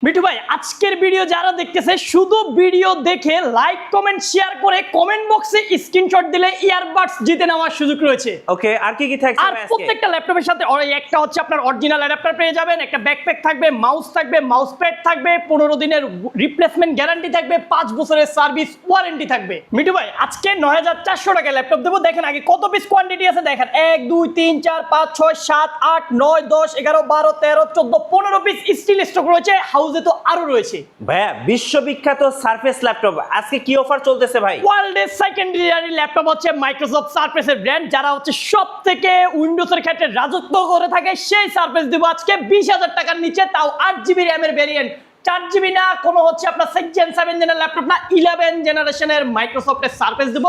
মিঠু ভাই আজকের ভিডিও যারা দেখতেছে শুধু ভিডিও দেখে লাইক কমেন্ট শেয়ার করে কমেন্ট বক্সে স্ক্রিনশট দিলে ইয়ারবাডস জিতে নেওয়ার সুযোগ রয়েছে। ওকে, আর কি থাকছে আর প্রত্যেকটা ল্যাপটপের সাথে একটা হচ্ছে আপনার অরিজিনাল অ্যাডাপ্টার পেয়ে যাবেন, একটা ব্যাকপ্যাক থাকবে, মাউস থাকবে, মাউস প্যাড থাকবে, 15 দিনের রিপ্লেসমেন্ট গ্যারান্টি থাকবে, 5 বছরের সার্ভিস ওয়ারেন্টি থাকবে। মিঠু ভাই আজকে 9400 টাকা ল্যাপটপ দেবো। দেখেন আগে কত পিস কোয়ান্টিটি আছে দেখেন, 1 2 3 4 5 6 7 8 9 10 11 12 13 14 15 পিস স্টিল স্টক রয়েছে। হাউজে তো আরো রয়েছে ভাইয়া, বিশ্ববিখ্যাত সারফেস ল্যাপটপ আজকে কি অফার চলতেছে ভাই? ওয়ার্ল্ডের সেকেন্ডারি ল্যাপটপ হচ্ছে মাইক্রোসফট সারফেসের ব্র্যান্ড, যারা হচ্ছে সব থেকে উইন্ডোজের ক্ষেত্রে রাজত্ব করে থাকে সেই সারফেস দিব আজকে 20,000 টাকার নিচে, তাও 8GB র্যামের ভেরিয়েন্ট, 4GB না, কোনো হচ্ছে আপনার 6 Gen 7 জেনের ল্যাপটপ না, 11 জেনারেশনের মাইক্রোসফটের সারফেস দিব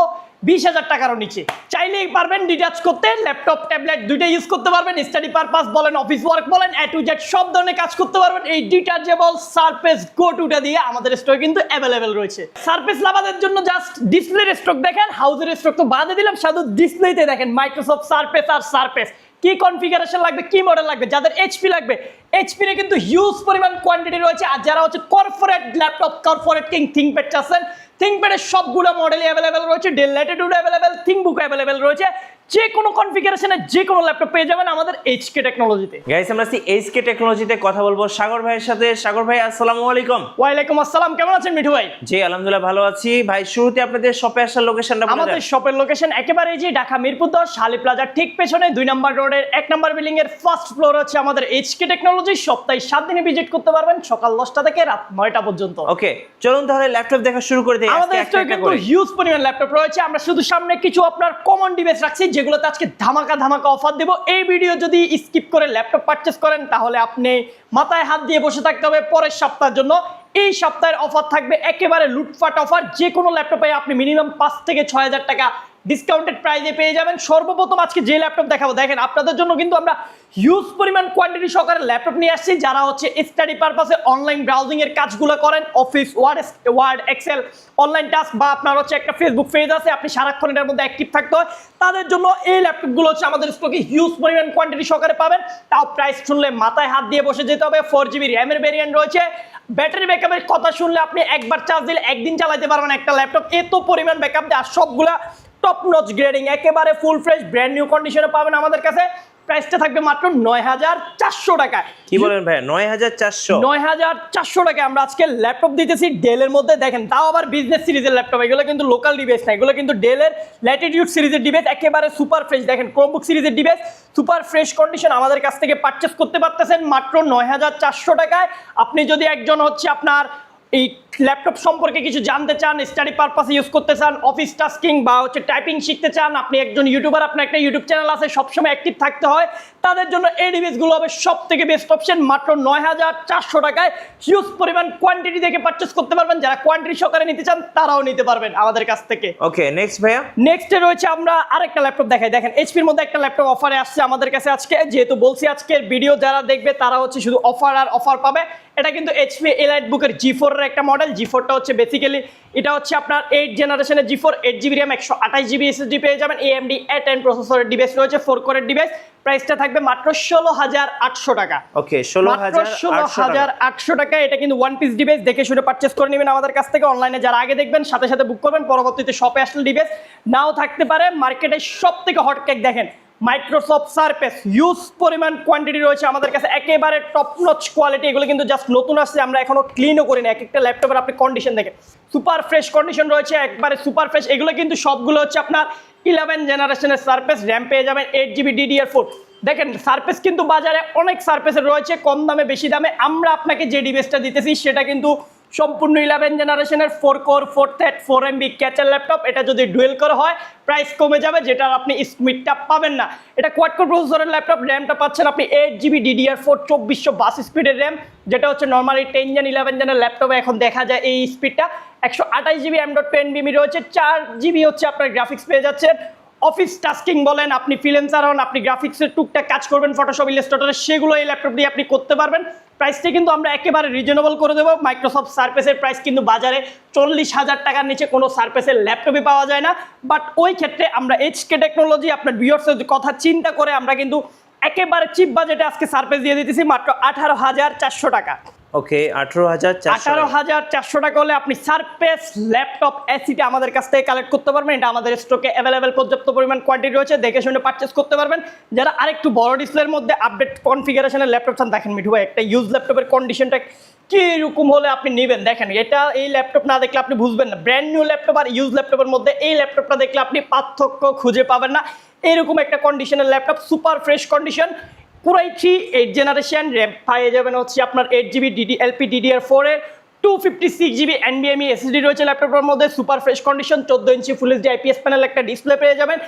20,000 টাকারও নিচে। চাইলেই পারবেন ডিটাচ করতে, ল্যাপটপ ট্যাবলেট দুইটাই ইউজ করতে পারবেন, স্টাডি পারপাস বলেন, অফিস ওয়ার্ক বলেন, A to Z সব ধরনের কাজ করতে পারবেন। এই ডিটাচেবল সারফেস গো টুটা দিয়ে আমাদের স্টক কিন্তু অ্যাভেলেবেল রয়েছে। সারফেস লাভারদের জন্য জাস্ট ডিসপ্লের স্টক দেখেন, হাউজের স্টক তো বাদে দিলাম, শুধু ডিসপ্লেতে দেখেন মাইক্রোসফট সারফেস আর সারফেস কি কনফিগারেশন লাগবে, কি মডেল লাগবে। যাদের এইচপি লাগবে, এইচপি এর কিন্তু হিউজ পরিমাণ কোয়ান্টিটি রয়েছে। আর যারা হচ্ছে corporate laptop, corporate king ThinkPad চাচ্ছেন, থিংকপ্যাডের সবগুলো মডেলই অ্যাভেলেবেল রয়েছে, ডেল ল্যাটিটিউড অ্যাভেলেবেল, থিংকবুক অ্যাভেলেবেল রয়েছে। যে কোনো কনফিগারেশনে যে কোনো ল্যাপটপ পেয়ে যাবেন আমাদের এইচকে টেকনোলজিতে। গাইস, আমরা এইচকে টেকনোলজিতে কথা বলবো সাগর ভাইয়ের সাথে। সাগর ভাই আসসালামু আলাইকুম। ওয়ালাইকুম আসসালাম, কেমন আছেন মিঠু ভাই? জি আলহামদুলিল্লাহ ভালো আছি ভাই। শুরুতে আপনাদের শপে আসার লোকেশনটা বলে দেন। আমাদের শপের লোকেশন একেবারে যে ঢাকা মিরপুর 10 শালি প্লাজার ঠিক পেছনে 2 নম্বর রোডের 1 নম্বর বিল্ডিং এর ফার্স্ট ফ্লোর হচ্ছে আমাদের এইচকে টেকনোলজি। সপ্তাহে 7 দিনে ভিজিট করতে পারবেন, সকাল 10টা থেকে রাত 9টা পর্যন্ত। ওকে, চলুন তাহলে ল্যাপটপ দেখা শুরু করে দেই। আমাদের স্টকে কিন্তু হিউজ পরিমাণ ল্যাপটপ রয়েছে। আমরা শুধু সামনে কিছু আপনার কমন ডিভাইস রাখছি যেগুলোতে আজকে ধামাকা অফার দেব। এই ভিডিও যদি স্কিপ করে ল্যাপটপ পারচেজ করেন তাহলে আপনি মাথায় হাত দিয়ে বসে থাকতে হবে পরের সপ্তাহের জন্য। এই সপ্তাহের অফার থাকবে একেবারে লুটপাট অফার। যে কোনো ল্যাপটপে আপনি মিনিমাম 5 থেকে 6,000 টাকা ডিসকাউন্টেড প্রাইসে পেয়ে যাবেন। সর্বপ্রথম আজকে যে ল্যাপটপ দেখাবো দেখেন, আপনাদের জন্য কিন্তু আমরা হিউজ পরিমাণ কোয়ান্টিটি সহকারে ল্যাপটপ নিয়ে আসছি। যারা হচ্ছে স্টাডি পারপাসে অনলাইন ব্রাউজিং এর কাজগুলো করেন, office word excel online task, বা আপনার হচ্ছে একটা ফেসবুক পেজ আছে, আপনি সারাক্ষণ এটার মধ্যে অ্যাক্টিভ থাকতে হয়, তাদের জন্য এই ল্যাপটপগুলো হচ্ছে আমাদের স্টকে হিউজ পরিমাণ কোয়ান্টিটি সহকারে পাবেন। তাও প্রাইস শুনলে মাথায় হাত দিয়ে বসে যেতে হবে। 4GB র্যামের ভেরিয়েন্ট রয়েছে। ব্যাটারি ব্যাকআপের কথা শুনলে আপনি একবার চার্জ দিলে একদিন চালাতে পারবেন একটা ল্যাপটপ, এত পরিমাণ ব্যাকআপ দেয়। আর সবগুলা টপ নচ গ্রেডিং, একেবারে ফুল ফ্রেশ ব্র্যান্ড নিউ কন্ডিশনে পাবেন আমাদের কাছে। প্রাইসটা থাকবে মাত্র 9,400 টাকা। কি বলেন ভাই, 9,400 টাকা আমরা আজকে ল্যাপটপ দিতেছি ডেলের মধ্যে। দেখেন তাও আবার বিজনেস সিরিজের ল্যাপটপ, এগুলো কিন্তু লোকাল ডিভাইস না, এগুলো কিন্তু ডেলের ল্যাটিটিউড সিরিজের ডিভাইস, একেবারে সুপার ফ্রেশ। দেখেন ক্রোমবুক সিরিজের ডিভাইস সুপার ফ্রেশ কন্ডিশন আমাদের কাছ থেকে পারচেস করতে পারতেছেন মাত্র 9,400 টাকায়। আপনি যদি একজন হচ্ছে আপনার এই ল্যাপটপ সম্পর্কে কিছু জানতে চান, স্টাডি পারপাসে ইউজ করতে চান, অফিস টাস্কিং বা হচ্ছে টাইপিং শিখতে চান, আপনি একজন ইউটিউবার, আপনার একটা ইউটিউব চ্যানেল আছে, সবসময় অ্যাক্টিভ থাকতে হয়, তাদের জন্য এই ডিভাইসগুলো হবে সব থেকে বেস্ট অপশন। মাত্র 9,400 টাকায় হিউজ পরিমাণ কোয়ান্টিটি দেখে পারচেস করতে পারবেন। যারা কোয়ান্টিটি সহকারে নিতে চান তারাও নিতে পারবেন আমাদের কাছ থেকে। ওকে, নেক্সট ভাইয়া। নেক্সটে রয়েছে আমরা আরেকটা ল্যাপটপ দেখাই। দেখেন এইচপির মধ্যে একটা ল্যাপটপ অফারে আসছে আমাদের কাছে আজকে। যেহেতু বলছি আজকের ভিডিও যারা দেখবে তারা হচ্ছে শুধু অফার আর অফার পাবে। এটা কিন্তু এইচপি এলাইট বুকের G4 এর একটা মডেল। G4টা হচ্ছে বেসিক্যালি এটা হচ্ছে আপনার 8 জেনারেশনের G4, 8GB RAM, 128GB SSD পেয়ে যাবেন। AMD A10 প্রসেসরের ডিভাইস রয়েছে, 4 কোরের ডিভাইস। প্রাইসটা থাকবে মাত্র 16,800 টাকা। ওকে, 16,800 টাকা। এটা কিন্তু ওয়ান পিস ডিভাইস, দেখে শুনে পারচেজ করে নেবেন আমাদের কাছ থেকে। অনলাইনে যারা আগে দেখবেন সাথে সাথে বুক করবেন, পরবর্তীতে শপে আসলে ডিভাইস নাও থাকতে পারে। মার্কেটে সব থেকে হট কেক দেখেন মাইক্রোসফট সারফেস, হিউজ পরিমাণ কোয়ান্টিটি রয়েছে আমাদের কাছে, একেবারে টপ নচ কোয়ালিটি। এগুলো কিন্তু জাস্ট নতুন আসছে, আমরা এখনো ক্লিনও করি না। এক একটা ল্যাপটপের আপনি কন্ডিশন দেখেন, সুপার ফ্রেশ কন্ডিশন রয়েছে, একবারে সুপার ফ্রেশ। এগুলো কিন্তু সবগুলো হচ্ছে আপনার 11 জেনারেশনের সারফেস, র্যাম পেয়ে যাবেন 8GB DDR4। দেখেন সারফেস কিন্তু বাজারে অনেক সারফেসের রয়েছে, কম দামে বেশি দামে। আমরা আপনাকে যে ডিভাইসটা দিতেছি সেটা কিন্তু সম্পূর্ণ 11 জেনারেশনের 4 core 4 thread 4MB catcher laptop. এটা যদি ডুয়েল করে হয় প্রাইস কমে যাবে, যেটা আপনি স্পিডটা পাবেন না। এটা কোয়াড কোর প্রসেসরের ল্যাপটপ, র্যামটা পাচ্ছেন আপনি 8GB DDR4 2422 স্পিডের র্যাম, যেটা হচ্ছে নর্মালি 10 জেন 11 জেনের ল্যাপটপে এখন দেখা যায় এই স্পিডটা। 128GB M.2 NVMe রয়েছে, 4GB হচ্ছে আপনার গ্রাফিক্স পেয়ে যাচ্ছেন। অফিস টাস্কিং বলেন, আপনি ফ্রিল্যান্সার হন, আপনি গ্রাফিক্সের টুকটাক কাজ করবেন ফটোশপ ইলাস্ট্রেটরে, সেগুলো এই ল্যাপটপ দিয়ে আপনি করতে পারবেন। প্রাইসটা কিন্তু আমরা একেবারে রিজনেবল করে দেবো। মাইক্রোসফট সারফেসের প্রাইস কিন্তু বাজারে 40,000 টাকার নিচে কোনো সারফেসের ল্যাপটপই পাওয়া যায় না। বাট ওই ক্ষেত্রে আমরা এইচকে টেকনোলজি আপনার ভিউয়ার্সের কথা চিন্তা করে আমরা কিন্তু একেবারে চিপ বাজেটে আজকে সারফেস দিয়ে দিতেছি মাত্র 18,400 টাকা। ওকে 18,400 18,400 টাকা হলে আপনি সারফেস ল্যাপটপ এসিটা আমাদের কাছ থেকে কালেক্ট করতে পারবেন। এটা আমাদের স্টকে অ্যাভেলেবেল পর্যাপ্ত পরিমাণ কোয়ান্টিটি রয়েছে, দেখে শুনে পারচেস করতে পারবেন। যারা আরেকটু বড় ডিসপ্লের মধ্যে আপডেট কনফিগারেশনের ল্যাপটপ চান, দেখেন মিঠু ভাই একটা ইউজ ল্যাপটপের কন্ডিশনটা কিরকম হলে আপনি নেবেন। দেখেন এটা এই ল্যাপটপ না দেখলে আপনি বুঝবেন না, ব্র্যান্ড নিউ ল্যাপটপ আর ইউজ ল্যাপটপের মধ্যে এই ল্যাপটপটা দেখলে আপনি পার্থক্য খুঁজে পাবেন না। এরকম একটা কন্ডিশনের ল্যাপটপ, সুপার ফ্রেশ কন্ডিশন, পুরাই 8th জেনারেশন, র্যাম পেয়ে যাবেন হচ্ছে আপনার 8GB DDLP DDR4 এর 256GB NVMe SSD রয়েছে ল্যাপটপের মধ্যে, সুপার ফ্রেশ কন্ডিশন, 14 ইঞ্চি ফুল এইচডি IPS প্যানেল একটা ডিসপ্লে পেয়ে যাবেন।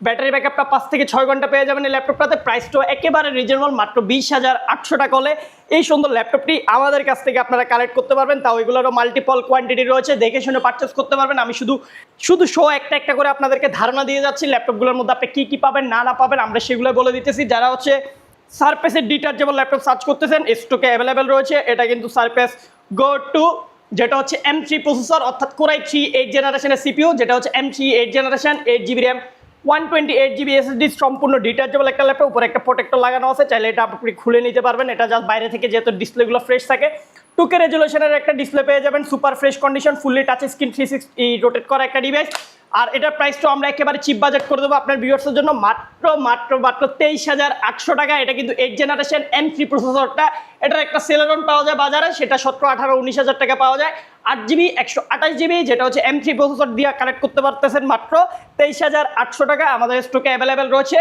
ব্যাটারি ব্যাকআপটা 5 থেকে 6 ঘন্টা পেয়ে যাবেন এই ল্যাপটপটাতে। প্রাইসটাও একেবারে রিজনেবল, মাত্র 20,800 টাকা হলে এই সুন্দর ল্যাপটপটি আমাদের কাছ থেকে আপনারা কালেক্ট করতে পারবেন। তাও এগুলোরও মাল্টিপল কোয়ান্টিটি রয়েছে, দেখে শুনে পারচেস করতে পারবেন। আমি শুধু শো একটা করে আপনাদেরকে ধারণা দিয়ে যাচ্ছি ল্যাপটপগুলোর মধ্যে আপনি কি পাবেন না পাবেন আমরা সেগুলো বলে দিতেছি। যারা হচ্ছে সারফেসের ডিটাচেবল ল্যাপটপ সার্চ করতেছেন, স্টকে অ্যাভেলেবেল রয়েছে। এটা কিন্তু সারফেস গো টু, যেটা হচ্ছে M3 প্রসেসর, অর্থাৎ কোরাই 3 8th জেনারেশনের CPU, যেটা হচ্ছে M3 8th generation, 8GB RAM, 128GB SSD, সম্পূর্ণ ডিটাচেবল একটা ল্যাপটপ, উপরে একটা প্রোটেক্টর লাগানো আছে, চাইলে এটা আপনি খুলে নিতে পারবেন। এটা জাস্ট বাইরে থেকে যেহেতু ডিসপ্লেগুলো ফ্রেশ থাকে, 2K রেজুলেশনের একটা ডিসপ্লে পেয়ে যাবেন, super fresh condition, fully touch screen, 360 rotate করা একটা ডিভাইস। আর এটার প্রাইসটা আমরা একেবারে চিপ বাজেট করে দেবো আপনার ভিউয়ার্সের জন্য, মাত্র 23,800 টাকা। এটা কিন্তু 8th জেনারেশন M3 প্রসেসরটা, এটার একটা সেলেরন পাওয়া যায় বাজারে, সেটা 17, 18, 19,000 টাকা পাওয়া যায়। 8GB 128GB যেটা হচ্ছে M3 প্রসেসর দিয়ে কানেক্ট করতে পারতেছেন মাত্র 23,800 টাকা, আমাদের স্টকে অ্যাভেলেবেল রয়েছে।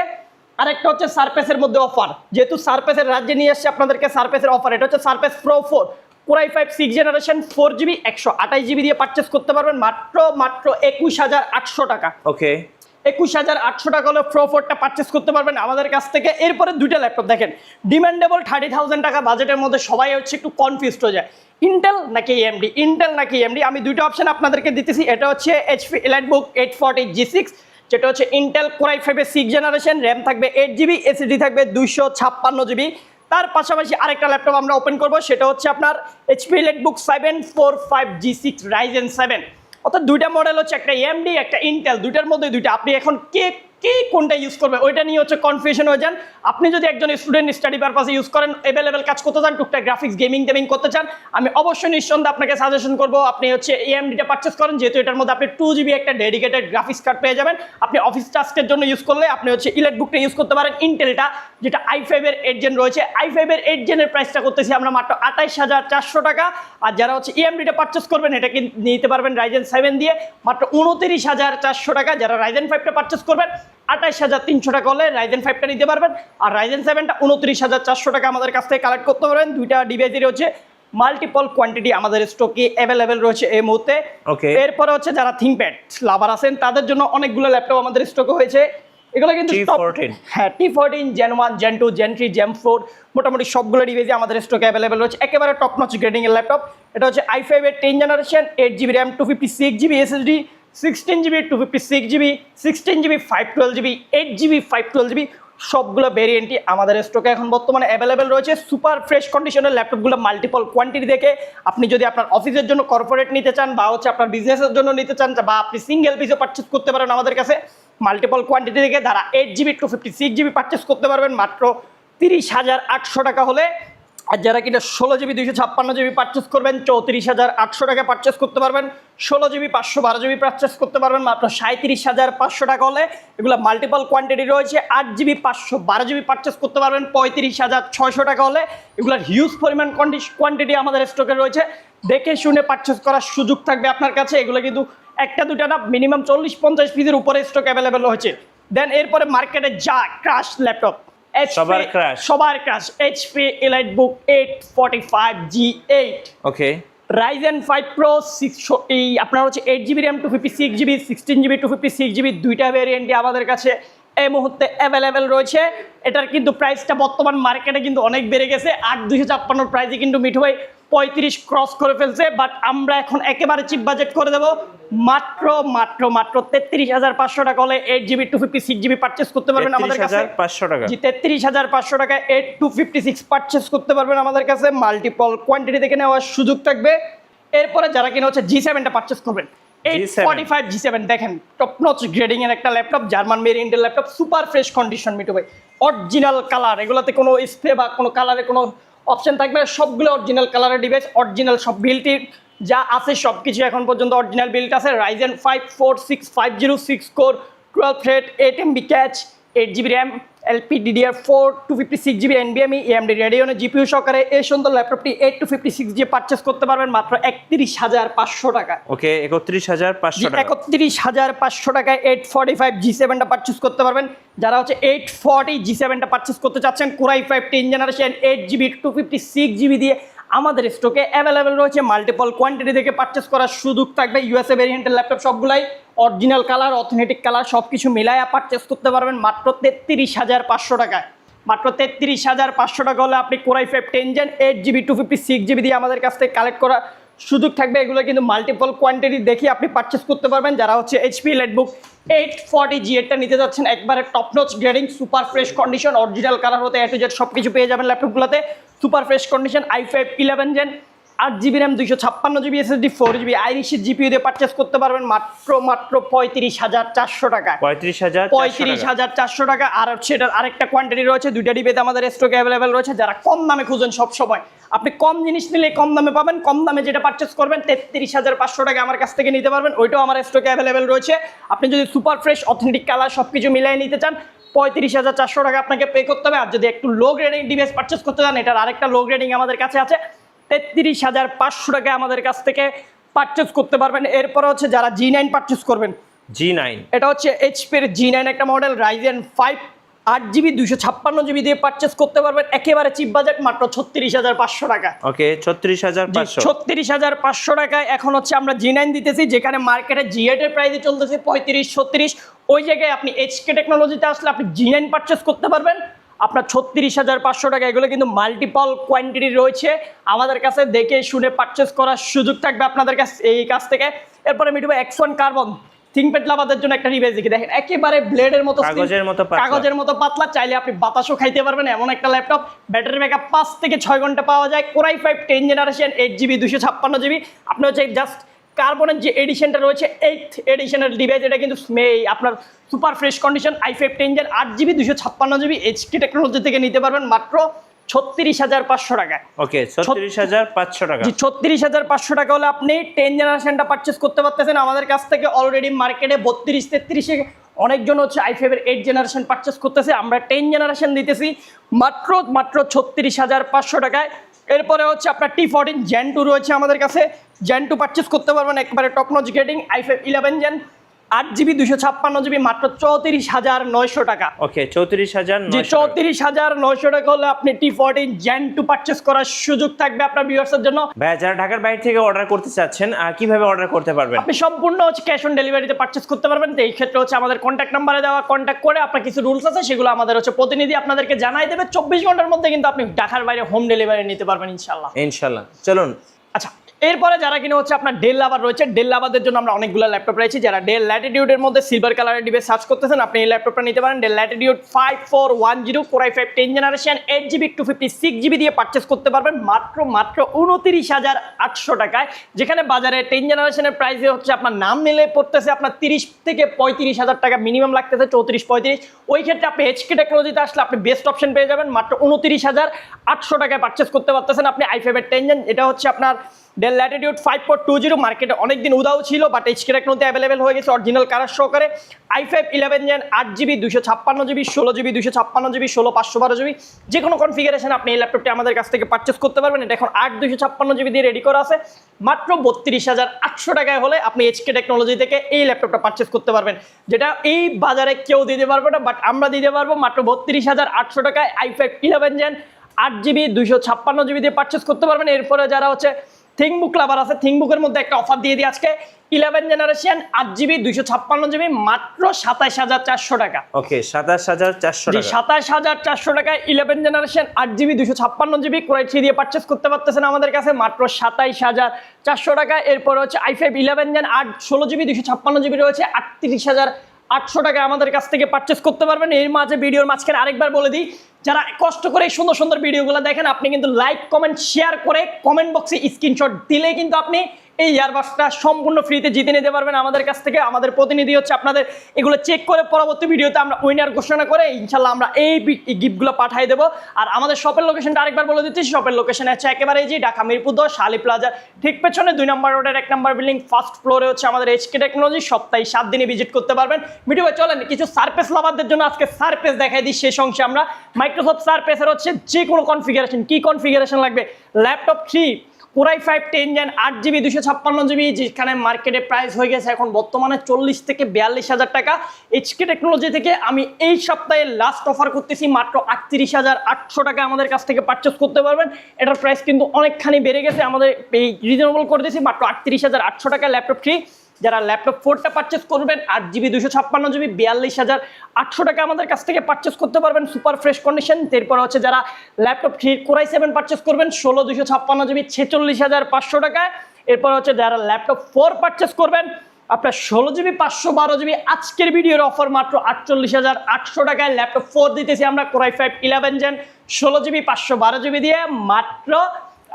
আরেকটা হচ্ছে সারফেসের মধ্যে অফার, যেহেতু সারফেসের রাজ্যে নিয়ে এসছে আপনাদেরকে সারফেসের অফার। এটা হচ্ছে surface pro 4 core i 5 6th generation, 4GB 128GB দিয়ে পারচেস করতে পারবেন মাত্র 21,800 টাকা। ওকে 21,800 টাকা হলে প্রো 4টা পারচেস করতে পারবেন আমাদের কাছ থেকে। এরপরে দুইটা ল্যাপটপ দেখেন, ডিমান্ডেবল 30,000 টাকা বাজেটের মধ্যে সবাই হচ্ছে একটু কনফিউজড হয়ে যায়, ইন্টেল নাকি AMD, ইন্টেল নাকি AMD। আমি দুইটা অপশন আপনাদেরকে দিতেছি। এটা হচ্ছে HP EliteBook 840 G6, যেটা হচ্ছে Intel core i 5 6th generation, RAM থাকবে 8GB, SSD থাকবে 256GB। তার পাশাপাশি আরেকটা ল্যাপটপ আমরা ওপেন করব, সেটা হচ্ছে আপনার HP EliteBook 745 G6 Ryzen 7, অর্থাৎ দুইটা মডেল হচ্ছে, একটা AMD একটা ইন্টেল, দুইটার মধ্যে দুইটা। আপনি এখন কে কোনটা ইউজ করবে ওইটা নিয়ে হচ্ছে কনফিউশন হয়ে যান। আপনি যদি একজন স্টুডেন্ট স্টাডি পারপাসে ইউজ করেন, অ্যাভেলেবেল কাজ করতে চান, টুকটাক গ্রাফিক্স গেমিং করতে চান, আমি অবশ্যই নিঃসন্দেহে আপনাকে সাজেশন করবো আপনি হচ্ছে AMDটা পারচেস করেন, যেহেতু এটার মধ্যে আপনি 2GB একটা ডেডিকেটেড গ্রাফিক্স কার্ড পেয়ে যাবেন। আপনি অফিস টাস্কের জন্য ইউজ করলে আপনি হচ্ছে EliteBookটা ইউজ করতে পারেন। ইন্টেলটা যেটা i5 এর 8th জেন রয়েছে, i5 এর 8th জেনের প্রাইসটা করতেছি আমরা মাত্র 28,400 টাকা। আর যারা হচ্ছে AMDটা পারচেস করবেন, এটা কিন্তু নিতে পারবেন Ryzen 7 দিয়ে মাত্র 29,400 টাকা। যারা Ryzen 5টা পারচেস করবেন 28,300 টাকা হলে Ryzen 5টা নিতে পারবেন, আর Ryzen 7টা 29,400 টাকা আমাদের কাছ থেকে কালেক্ট করতে পারবেন। দুইটা ডিভাইসের হচ্ছে মাল্টিপল কোয়ান্টিটি আমাদের স্টকে অ্যাভেলেবেল রয়েছে এই মুহূর্তে। এরপরে হচ্ছে যারা থিংকপ্যাড লাভার আছেন তাদের জন্য অনেকগুলো ল্যাপটপ আমাদের স্টকে হয়েছে। এগুলো কিন্তু হ্যাঁ T14 Gen 1 Gen 2 Gen 3 Gen 4 মোটামুটি সবগুলো ডিভাইসই আমাদের স্টকে অ্যাভেলেবেল রয়েছে, একেবারে টপ নচ গ্রেডিং এর ল্যাপটপ। এটা হচ্ছে i5 এর 10th generation, 8GB RAM, 256GB SSD, 16GB 256GB, 16GB 512GB, 8GB 512GB, সবগুলো ভেরিয়েন্টই আমাদের স্টকে এখন বর্তমানে অ্যাভেলেবেল রয়েছে। সুপার ফ্রেশ কন্ডিশনের ল্যাপটপগুলো মাল্টিপল কোয়ান্টিটি দেখে আপনি যদি আপনার অফিসের জন্য কর্পোরেট নিতে চান, বা হচ্ছে আপনার বিজনেসের জন্য নিতে চান, বা আপনি সিঙ্গেল পিসও পারচেস করতে পারেন আমাদের কাছে মাল্টিপল কোয়ান্টিটি দেখে। তারা 8GB 256GB পারচেস করতে পারবেন মাত্র 30,800 টাকা হলে। আর যারা কিনা 16GB 256GB পারচেস করবেন 34,800 টাকা পারচেস করতে পারবেন। 16GB 512GB পারচেস করতে পারবেন মাত্র 37,500 টাকা হলে। এগুলো মাল্টিপল কোয়ান্টিটি রয়েছে। 8GB 512GB পারচেস করতে পারবেন 35,600 টাকা হলে। এগুলোর হিউজ পরিমাণ কোয়ান্টিটি আমাদের স্টকে রয়েছে, দেখে শুনে পারচেস করার সুযোগ থাকবে আপনার কাছে। এগুলো কিন্তু একটা দুটা না, মিনিমাম 40-50 পিসের উপরে স্টক অ্যাভেলেবেল রয়েছে। দেন এরপরে মার্কেটে যা ক্রাশ ল্যাপটপ, সবার ক্রাশ HP EliteBook 845 G8, ওকে Ryzen 5 Pro 6 আপনার হচ্ছে 8GB RAM, 256GB, 16GB 256GB, দুইটা ভেরিয়েন্টই আমাদের কাছে এই মুহূর্তে অ্যাভেলেবেল রয়েছে। এটার কিন্তু প্রাইসটা বর্তমান মার্কেটে কিন্তু অনেক বেড়ে গেছে। 8,256 প্রাইসে কিন্তু মিঠু ভাই 35 ক্রস করে ফেলছে, বাট আমরা এখন একেবারে চিপ বাজেট করে দেবো মাত্র 33,500 টাকা হলে 8GB 256GB পারচেস করতে পারবেন আমাদের কাছে। 33,500 টাকা, জি 33,500 টাকা 8256 পারচেস করতে পারবেন আমাদের কাছে। মাল্টিপল কোয়ান্টিটি দেখে নেওয়ার সুযোগ থাকবে। এরপরে যারা কিনা হচ্ছে G7টা পারচেস করবেন, 845 G7 দেখেন টপ নচ গ্রেডিং এর একটা ল্যাপটপ, জার্মান ভেরিয়েন্টের laptop, super fresh condition Mithu ভাই, অরিজিনাল কালার, এগুলোতে কোনো স্প্রে বা কোনো কালারে কোনো অপশন থাকবে সবগুলো অরিজিনাল কালারের ডিভাইস, অরিজিনাল সব বিল্টই যা আছে সব কিছু এখন পর্যন্ত অরিজিনাল বিল্ট আছে। Ryzen 5 4650 core 12 thread 8 MB catch 8GB RAM LPDDR4 256GB NVMe AMD Radeon GPU সহকারে এই সুন্দর ল্যাপটপটি 8 to 56 দিয়ে পারচেস করতে পারবেন মাত্র 31,500 টাকা। ওকে 31,500 টাকা। 31,500 টাকায় 845 G7টা পারচেস করতে পারবেন। যারা হচ্ছে 840 G7টা পারচেস করতে চাচ্ছেন Core i5 10 generation 8GB 256GB দিয়ে আমাদের স্টকে অ্যাভেলেবেল রয়েছে। মাল্টিপল কোয়ান্টিটি থেকে পারচেস করার সুযোগ থাকবে। ইউএসএ ভেরিয়েন্টের ল্যাপটপ সবগুলাই অরিজিনাল কালার অথেন্টিক কালার সব কিছু মিলায়া পারচেস করতে পারবেন মাত্র 33,500 টাকায়। মাত্র 33,500 টাকা হলে আপনি Core i5 10 Gen 8GB 256GB দিয়ে আমাদের কাছ থেকে কালেক্ট করার সুযোগ থাকবে। এগুলো কিন্তু মাল্টিপল কোয়ান্টিটি দেখে আপনি পারচেস করতে পারবেন। যারা হচ্ছে HP Lightbook 840G এটা নিতে যাচ্ছেন একবারে top notch grading super fresh condition original colour হতে A to Z সব কিছু পেয়ে যাবেন ল্যাপটপগুলোতে। Super fresh condition i5 11 Gen 8GB RAM 256GB SSD 4GB Iris GPU দিয়ে পারচেস করতে পারবেন মাত্র 35,400 টাকা। 35,400 টাকা। আর হচ্ছে এটার আরেকটা কোয়ান্টিটি রয়েছে, দুইটা ডিবেতে আমাদের স্টকে অ্যাভেলেবেল রয়েছে। যারা কম দামে খুঁজেন সব সময়, আপনি কম জিনিস নিলে কম দামে পাবেন। কম দামে যেটা পারচেস করবেন 33,500 টাকা আমার কাছ থেকে নিতে পারবেন, ওইটাও আমার স্টকে অ্যাভেলেবেল রয়েছে। আপনি যদি সুপার ফ্রেশ অথেন্টিক কালার সব কিছু মিলিয়ে নিতে চান 35,400 টাকা আপনাকে পে করতে হবে। আর যদি একটু লো গ্রেডিং ডিভাইস পারচেস করতে চান, এটার আরেকটা লো গ্রেডিং আমাদের কাছে আছে 33,500 টাকা আমাদের কাছ থেকে পারচেস করতে পারবেন। এরপরে হচ্ছে যারা G9 পারচেস করবেন, G9 এটা হচ্ছে HP-র G9 একটা মডেল Ryzen 5 8GB 256GB দিয়ে পারচেস করতে পারবেন একেবারে চিপ বাজেট মাত্র 36,500 টাকা। ওকে 36,500 36,500 টাকায় এখন হচ্ছে আমরা G9 দিতেছি, যেখানে মার্কেটে G8 এর প্রাইসে চলতেছে 35-36। ওই জায়গায় আপনি HK টেকনোলজিতে আসলে আপনি G9 পারচেস করতে পারবেন আপনার 36,500 টাকা। এগুলো কিন্তু মাল্টিপল কোয়ান্টিটি রয়েছে আমাদের কাছে, দেখে শুনে পারচেস করার সুযোগ থাকবে আপনাদের কাছে এই কাছ থেকে। এরপরে মিটু X1 কার্বন থিংকপ্যাড লাভারদের জন্য একটা ডিভাইস দেখি, দেখেন একেবারে ব্লেডের মতো কাগজের মতো পাতলা, চাইলে আপনি বাতাসও খাইতে পারবেন এমন একটা ল্যাপটপ। ব্যাটারি ব্যাকআপ 5 থেকে 6 ঘন্টা পাওয়া যায়। Core i5 10 generation 8GB 256GB। আপনি হচ্ছে জাস্ট কার্বনের যে এডিশনটা রয়েছে 8th এডিশনের ডিভাইস, এটা কিন্তু আপনার super fresh condition i5 10 Gen 8GB 256GB HK technology থেকে নিতে পারবেন মাত্র 36,500 টাকায়। ওকে 36,500 টাকা। 36,500 টাকা হলে আপনি 10 জেনারেশনটা পারচেস করতে পারতেছেন আমাদের কাছ থেকে। অলরেডি মার্কেটে 32-33-এ অনেকজন হচ্ছে i5 এর 8 জেনারেশন পারচেস করতেছে, আমরা 10 জেনারেশন দিতেছি মাত্র 36,500 টাকায়। এরপরে হচ্ছে আপনার T14 Gen 2 রয়েছে আমাদের কাছে, Gen 2 পারচেস করতে পারবেন একবারে top notch grading i5 11 Gen 8GB 256GB মাত্র 34,900 টাকা। ওকে 34,900 টাকা হলে আপনি T14 Gen 2 পারচেস করার সুযোগ থাকবে আপনার ভিউয়ার্সের জন্য। ভাই যারা ঢাকার বাইরে থেকে অর্ডার করতে চাচ্ছেন কিভাবে অর্ডার করতে পারবেন? আপনি সম্পূর্ণ হচ্ছে ক্যাশ অন ডেলিভারিতে পারচেস করতে পারবেন। তো এই ক্ষেত্রে হচ্ছে আমাদের কন্ট্যাক্ট নাম্বারে দেওয়া কন্ট্যাক্ট করে আপনার কিছু রুলস আছে সেগুলো আমাদের হচ্ছে প্রতিনিধি আপনাদেরকে জানাই দেবে। 24 ঘন্টার মধ্যে কিন্তু আপনি ঢাকার বাইরে হোম ডেলিভারি নিতে পারবেন ইনশাআল্লাহ। চলুন। আচ্ছা, এরপরে যারা কিনা হচ্ছে আপনার ডেল লাভার রয়েছে, ডেল লাভারদের জন্য আমরা অনেকগুলো ল্যাপটপ রয়েছে। যারা ডেল ল্যাটিটিউডের মধ্যে সিলভার কালারের ডিভাইস সার্চ করতেছেন, আপনি এই ল্যাপটপটা নিতে পারেন। Del Latitude 5410 Core i5 10 generation 8GB 256GB দিয়ে পারচেস করতে পারবেন মাত্র 29,800 টাকায়। যেখানে বাজারে 10 জেনারেশনের প্রাইসে হচ্ছে আপনার নাম নিলে পড়তেছে আপনার 30 থেকে 35,000 টাকা মিনিমাম লাগতেছে, 34-35। ওই ক্ষেত্রে আপনি HK টেকনোলজিতে আসলে আপনি বেস্ট অপশন পেয়ে যাবেন মাত্র 29,800 টাকায় পারচেস করতে পারতেছেন আপনি i5 এর 10 জেন। এটা হচ্ছে আপনার ডেল ল্যাটিটিউড 5420 মার্কেটে অনেকদিন উদাও ছিল, বাট HK টেকনোতে অ্যাভেলেবেল হয়ে গেছে অরিজিনাল কালার সহকারে। i5 11 Gen 8GB 256GB 16GB 256GB 16 512GB যে কোনো কনফিগারেশন আপনি এই ল্যাপটপটি আমাদের কাছ থেকে পারচেস করতে পারবেন। এটা এখন 8 256GB দিয়ে রেডি করা আছে মাত্র 32,800 টাকায় হলে আপনি HK টেকনোলজি থেকে এই ল্যাপটপটা পারচেস করতে পারবেন, যেটা এই বাজারে কেউ দিতে পারবে না, বাট আমরা দিতে পারবো মাত্র 32,800 টাকায়। i5 11 Gen 8GB 256GB দিয়ে পারচেস করতে পারবেন। এরপরে যারা হচ্ছে থিংকবুক লাভার আছে, থিংকবুকের মধ্যে একটা অফার দিয়ে দিই আজকে 11 জেনারেশন 8GB 256GB মাত্র 27,400 টাকা। ওকে 27,400 টাকা। 27,400 টাকায় 11 generation 8GB 256GB Core i3 দিয়ে পারচেস করতে পারতেছেন আমাদের কাছে মাত্র 27,400 টাকা। এরপর হচ্ছে i5 11 Gen 16GB 256GB রয়েছে 38,800 টাকা আমাদের কাছ থেকে পারচেস করতে পারবেন। এর মাঝে ভিডিওর মাঝখানে আরেকবার বলে দিই, যারা কষ্ট করে এই সুন্দর সুন্দর ভিডিওগুলো দেখেন, আপনি কিন্তু লাইক কমেন্ট শেয়ার করে কমেন্ট বক্সে স্ক্রিনশট দিলে কিন্তু আপনি এই ইয়ারবাসটা সম্পূর্ণ ফ্রিতে জিতে নিতে পারবেন আমাদের কাছ থেকে। আমাদের প্রতিনিধি হচ্ছে আপনাদের এগুলো চেক করে পরবর্তী ভিডিওতে আমরা উইনার ঘোষণা করে ইনশাল্লাহ আমরা এই গিফটগুলো পাঠিয়ে দেবো। আর আমাদের শপের লোকেশনটা আরেকবার বলে দিচ্ছি, শপের লোকেশন আছে একেবারে যে ঢাকা মিরপুর 10 শালি প্লাজা ঠিক পেছনে 2 নম্বর রোডের 1 নম্বর বিল্ডিং ফার্স্ট ফ্লোরে হচ্ছে আমাদের HK টেকনোলজি। সপ্তাহে 7 দিনে ভিজিট করতে পারবেন। মিঠু ভাই চলেন কিছু সারফেস লাভারদের জন্য আজকে সারফেস দেখাই দিই। শেষ অংশে আমরা মাইক্রোসফট সারফেসের হচ্ছে যে কোনো কনফিগারেশন, কি কনফিগারেশন লাগবে, laptop 3 Core i5 10 Gen 8GB 256GB, যেখানে মার্কেটে প্রাইস হয়ে গেছে এখন বর্তমানে 40 থেকে 42,000 টাকা। HK টেকনোলজি থেকে আমি এই সপ্তাহে লাস্ট অফার করতেছি মাত্র 38,800 টাকা আমাদের কাছ থেকে পারচেস করতে পারবেন। এটার প্রাইস কিন্তু অনেকখানি বেড়ে গেছে, আমাদের এই রিজনেবল করে দিয়েছি মাত্র 38,800 টাকা ল্যাপটপ 3। যারা ল্যাপটপ 4টা পারচেস করবেন 8GB 256GB 42,800 টাকা আমাদের কাছ থেকে পারচেস করতে পারবেন সুপার ফ্রেশ কন্ডিশন। এরপর হচ্ছে যারা ল্যাপটপ 3 Core i7 পারচেস করবেন 16,256GB 46,500 টাকা। এরপর হচ্ছে যারা ল্যাপটপ 4 পারচেস করবেন আপনার 16GB 512GB আজকের ভিডিওর অফার মাত্র 48,800 টাকায় ল্যাপটপ 4 দিতেছি আমরা Core i5 11 Gen 16GB 512GB দিয়ে মাত্র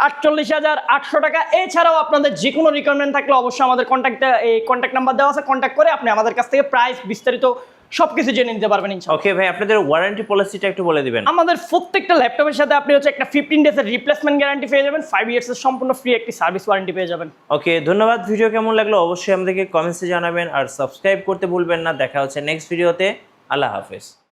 48,800 টাকা। এছাড়াও আপনাদের যে কোনো রিকোয়ারমেন্ট থাকলে অবশ্যই আমাদের কন্ট্যাক্ট নাম্বার দেওয়া আছে, কন্ট্যাক্ট করে আপনি আমাদের কাছ থেকে প্রাইস বিস্তারিত সবকিছু জেনে নিতে পারবেন ইনশাআল্লাহ। ওকে ভাই, আপনাদের ওয়ারেন্টি পলিসিটা একটু বলে দিবেন। আমাদের প্রত্যেকটা ল্যাপটপের সাথে আপনি হচ্ছে একটা 15 ডেজের রিপ্লেসমেন্ট গ্যারান্টি পেয়ে যাবেন, 5 ইয়ার্সের সম্পূর্ণ ফ্রি একটি সার্ভিস ওয়ারেন্টি পেয়ে যাবেন। ওকে, ধন্যবাদ। ভিডিও কেমন লাগলো অবশ্যই আমাদেরকে কমেন্টসে জানাবেন আর সাবস্ক্রাইব করতে ভুলবেন না। দেখা হচ্ছে নেক্সট ভিডিওতে। আল্লাহ হাফেজ।